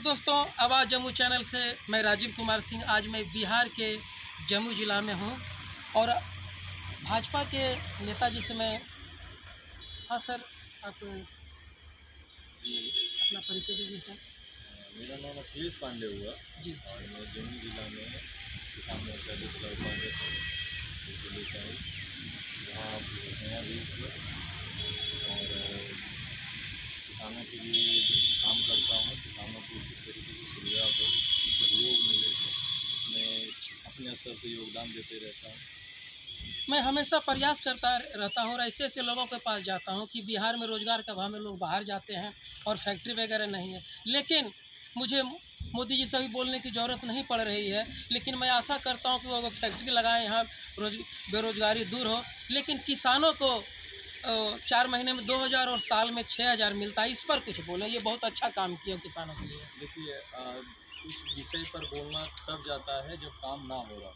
तो दोस्तों, आवाज़ जम्मू चैनल से मैं राजीव कुमार सिंह। आज मैं बिहार के जम्मू ज़िला में हूँ और भाजपा के नेताजी से मैं। हाँ सर, आप जी, अपना परिचय दीजिए सर। मेरा नाम अखिलेश पांडे हुआ जी और मैं जम्मू जिला में किसान मोर्चा के जिला उपाध्यक्ष बिल्कुल लेता हूँ। यहाँ हैं अभी इस वक्त और किसानों के लिए काम करता हूँ। किसानों को किस तरीके से सुविधा हो, सहयोग मिले, उसमें अपने स्तर से योगदान देते रहता हूँ। मैं हमेशा प्रयास करता रहता हूँ और ऐसे ऐसे लोगों के पास जाता हूँ कि बिहार में रोज़गार के अभाव में लोग बाहर जाते हैं और फैक्ट्री वगैरह नहीं है। लेकिन मुझे मोदी जी से भी बोलने की ज़रूरत नहीं पड़ रही है, लेकिन मैं आशा करता हूँ कि वो अगर फैक्ट्री लगाएं, यहाँ बेरोज़गारी दूर हो। लेकिन किसानों को 4 महीने में 2000 और साल में 6000 मिलता है। इस पर कुछ बोलें, ये बहुत अच्छा काम किया किसानों के लिए। देखिए, उस विषय पर बोलना तब जाता है जब काम ना हो रहा।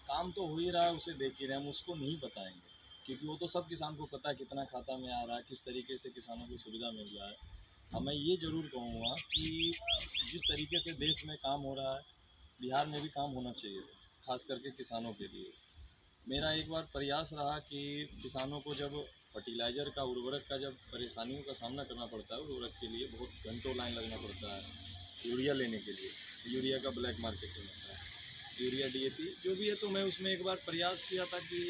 काम तो हो ही रहा है, उसे देख ही रहे हैं, हम उसको नहीं बताएंगे क्योंकि वो तो सब किसान को पता है कितना खाता में आ रहा है, किस तरीके से किसानों को सुविधा मिल रहा है। हाँ, मैं ये ज़रूर कहूँगा कि जिस तरीके से देश में काम हो रहा है, बिहार में भी काम होना चाहिए, खास करके किसानों के लिए। मेरा एक बार प्रयास रहा कि किसानों को जब फर्टिलाइज़र का, उर्वरक का जब परेशानियों का सामना करना पड़ता है, उर्वरक के लिए बहुत घंटों लाइन लगना पड़ता है यूरिया लेने के लिए। यूरिया का ब्लैक मार्केट में होता है, यूरिया डीएपी जो भी है। तो मैं उसमें एक बार प्रयास किया था कि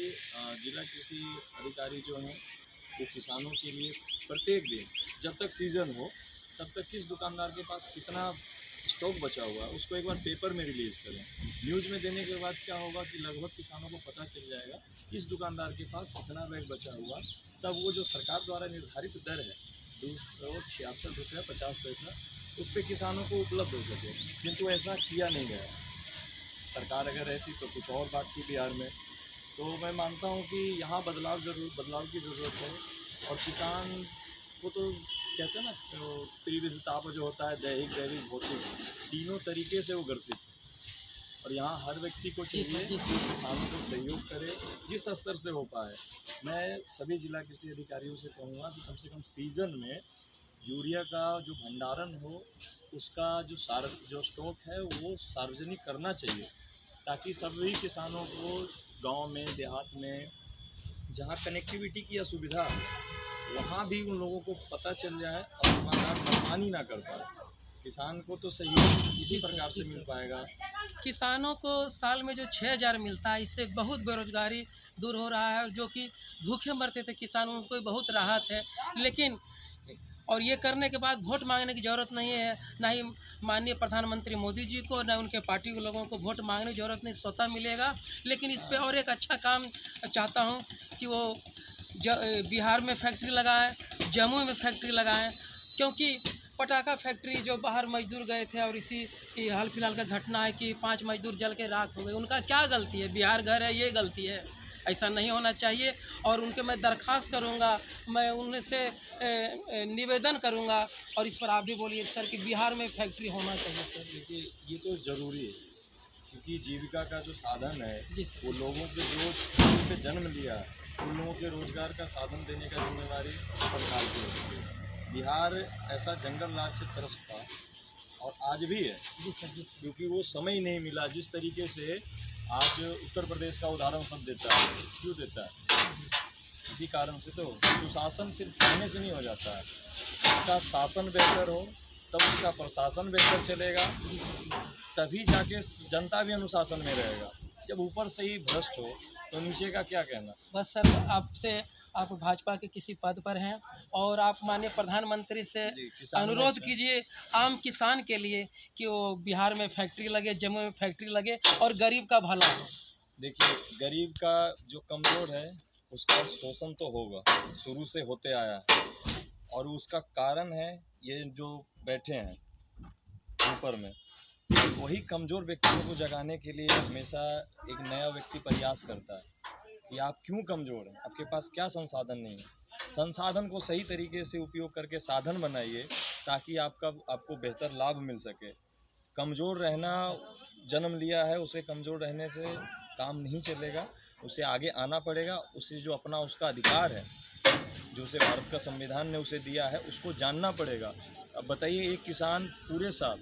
जिला कृषि अधिकारी जो हैं वो किसानों के लिए प्रत्येक दिन जब तक सीज़न हो तब तक किस दुकानदार के पास कितना स्टॉक बचा हुआ है उसको एक बार पेपर में रिलीज़ करें। न्यूज़ में देने के बाद क्या होगा कि लगभग किसानों को पता चल जाएगा किस दुकानदार के पास कितना बैग बचा हुआ। तब वो जो सरकार द्वारा निर्धारित दर है 266.50 रुपये उस पर किसानों को उपलब्ध हो सके, किंतु ऐसा किया नहीं गया। सरकार अगर रहती तो कुछ और बात थी बिहार में। तो मैं मानता हूँ कि यहाँ बदलाव की ज़रूरत है। और किसान को तो कहते हैं ना, तो त्रिविधताप जो होता है, दैहिक जैविक भौतिक, तीनों तरीके से वो ग्रसित है। और यहाँ हर व्यक्ति को चाहिए कि किसानों को सहयोग करे जिस स्तर से हो पाए। मैं सभी जिला कृषि अधिकारियों से कहूँगा कि कम से कम सीज़न में यूरिया का जो भंडारण हो, उसका जो स्टॉक है वो सार्वजनिक करना चाहिए, ताकि सभी किसानों को गांव में, देहात में, जहां कनेक्टिविटी की असुविधा है वहां भी उन लोगों को पता चल जाए और दुकानदार मनमानी ना कर पाए। किसान को तो सहयोग इसी प्रकार से मिल पाएगा। किसानों को साल में जो 6000 मिलता है, इससे बहुत बेरोजगारी दूर हो रहा है। और जो कि भूखे मरते थे किसान, उनको बहुत राहत है। लेकिन और ये करने के बाद वोट मांगने की ज़रूरत नहीं है, ना ही माननीय प्रधानमंत्री मोदी जी को, ना उनके पार्टी के लोगों को वोट मांगने की ज़रूरत नहीं, स्वतः मिलेगा। लेकिन इस पे और एक अच्छा काम चाहता हूँ कि वो बिहार में फैक्ट्री लगाएं, जम्मू में फैक्ट्री लगाएं। क्योंकि पटाखा फैक्ट्री जो बाहर मजदूर गए थे और इसी हाल फिलहाल का घटना है कि 5 मजदूर जल के राख हो गए। उनका क्या गलती है? बिहार घर है, ये गलती है। ऐसा नहीं होना चाहिए। और उनके मैं दरख्वास्त करूंगा, मैं उनसे निवेदन करूंगा। और इस पर आप भी बोलिए सर कि बिहार में फैक्ट्री होना चाहिए सर। देखिए, ये तो ज़रूरी है क्योंकि जीविका का जो साधन है वो लोगों के जो पे जन्म लिया उन लोगों के रोजगार का साधन देने का जिम्मेदारी सरकार की होती है। बिहार ऐसा जंगल राज से त्रस्त था और आज भी है। जी सर, जी सर। क्योंकि वो समय ही नहीं मिला। जिस तरीके से आज उत्तर प्रदेश का उदाहरण सब देता है, क्यों देता है? इसी कारण से तो सुशासन सिर्फ कहने से नहीं हो जाता है। उसका शासन बेहतर हो तब उसका प्रशासन बेहतर चलेगा, तभी जाके जनता भी अनुशासन में रहेगा। जब ऊपर से ही भ्रष्ट हो तो नीचे का क्या कहना। बस सर, आपसे, आप भाजपा के किसी पद पर हैं और आप माननीय प्रधानमंत्री से अनुरोध कीजिए आम किसान के लिए कि वो बिहार में फैक्ट्री लगे, जम्मू में फैक्ट्री लगे और गरीब का भला हो। देखिए, गरीब का जो कमज़ोर है उसका शोषण तो होगा, शुरू से होते आया है। और उसका कारण है ये जो बैठे हैं ऊपर में, वही कमज़ोर व्यक्तियों को जगाने के लिए हमेशा एक नया व्यक्ति प्रयास करता है कि आप क्यों कमज़ोर हैं, आपके पास क्या संसाधन नहीं है। संसाधन को सही तरीके से उपयोग करके साधन बनाइए ताकि आपको बेहतर लाभ मिल सके। कमज़ोर रहना जन्म लिया है, उसे कमज़ोर रहने से काम नहीं चलेगा, उसे आगे आना पड़ेगा। उसे जो उसका अधिकार है, जो उसे भारत का संविधान ने उसे दिया है, उसको जानना पड़ेगा अब बताइए एक किसान पूरे साल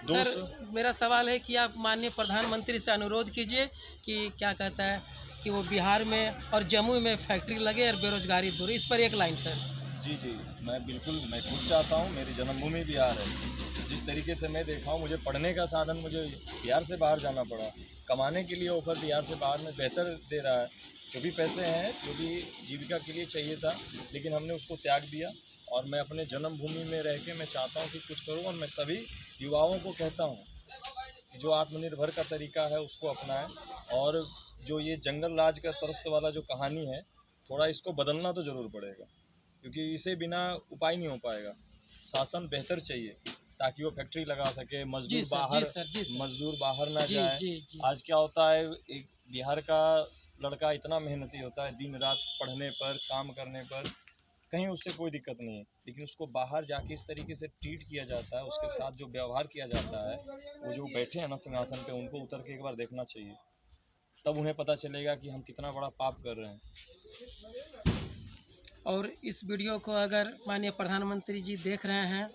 दो सर सौ मेरा सवाल है कि आप माननीय प्रधानमंत्री से अनुरोध कीजिए कि क्या कहता है कि वो बिहार में और जम्मू में फैक्ट्री लगे और बेरोजगारी दूर, इस पर एक लाइन सर। जी जी, मैं खुद चाहता हूँ, मेरी जन्मभूमि बिहार है। जिस तरीके से मैं देखा हूँ, मुझे पढ़ने का साधन मुझे बिहार से बाहर जाना पड़ा, कमाने के लिए ऑफर बिहार से बाहर में बेहतर दे रहा है। जो भी पैसे हैं, जो भी जीविका के लिए चाहिए था, लेकिन हमने उसको त्याग दिया और मैं अपने जन्मभूमि में रह के मैं चाहता हूँ कि कुछ करूँ। और मैं सभी युवाओं को कहता हूँ कि जो आत्मनिर्भर का तरीका है उसको अपनाएं, और जो ये जंगल राज का त्रस्त वाला जो कहानी है, थोड़ा इसको बदलना तो ज़रूर पड़ेगा, क्योंकि इसे बिना उपाय नहीं हो पाएगा। शासन बेहतर चाहिए ताकि वो फैक्ट्री लगा सके, जी सर, जी सर, जी सर। मजदूर बाहर ना जी जाए। जी जी आज क्या होता है, एक बिहार का लड़का इतना मेहनती होता है, दिन रात पढ़ने पर, काम करने पर, कहीं उससे कोई दिक्कत नहीं है, लेकिन उसको बाहर जाके इस तरीके से ट्रीट किया जाता है, उसके साथ जो व्यवहार किया जाता है, वो जो बैठे हैं ना सिंहासन पे, उनको उतर के एक बार देखना चाहिए। तब उन्हें पता चलेगा कि हम कितना बड़ा पाप कर रहे हैं। और इस वीडियो को अगर माननीय प्रधानमंत्री जी देख रहे हैं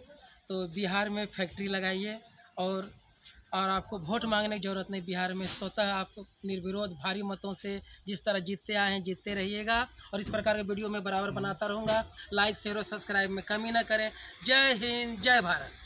तो बिहार में फैक्ट्री लगाइए, और आपको वोट मांगने की ज़रूरत नहीं। बिहार में स्वतः आप निर्विरोध भारी मतों से जिस तरह जीतते आए हैं जीतते रहिएगा, और इस प्रकार के वीडियो मैं बराबर बनाता रहूँगा। लाइक शेयर और सब्सक्राइब में कमी ना करें। जय हिंद, जय भारत।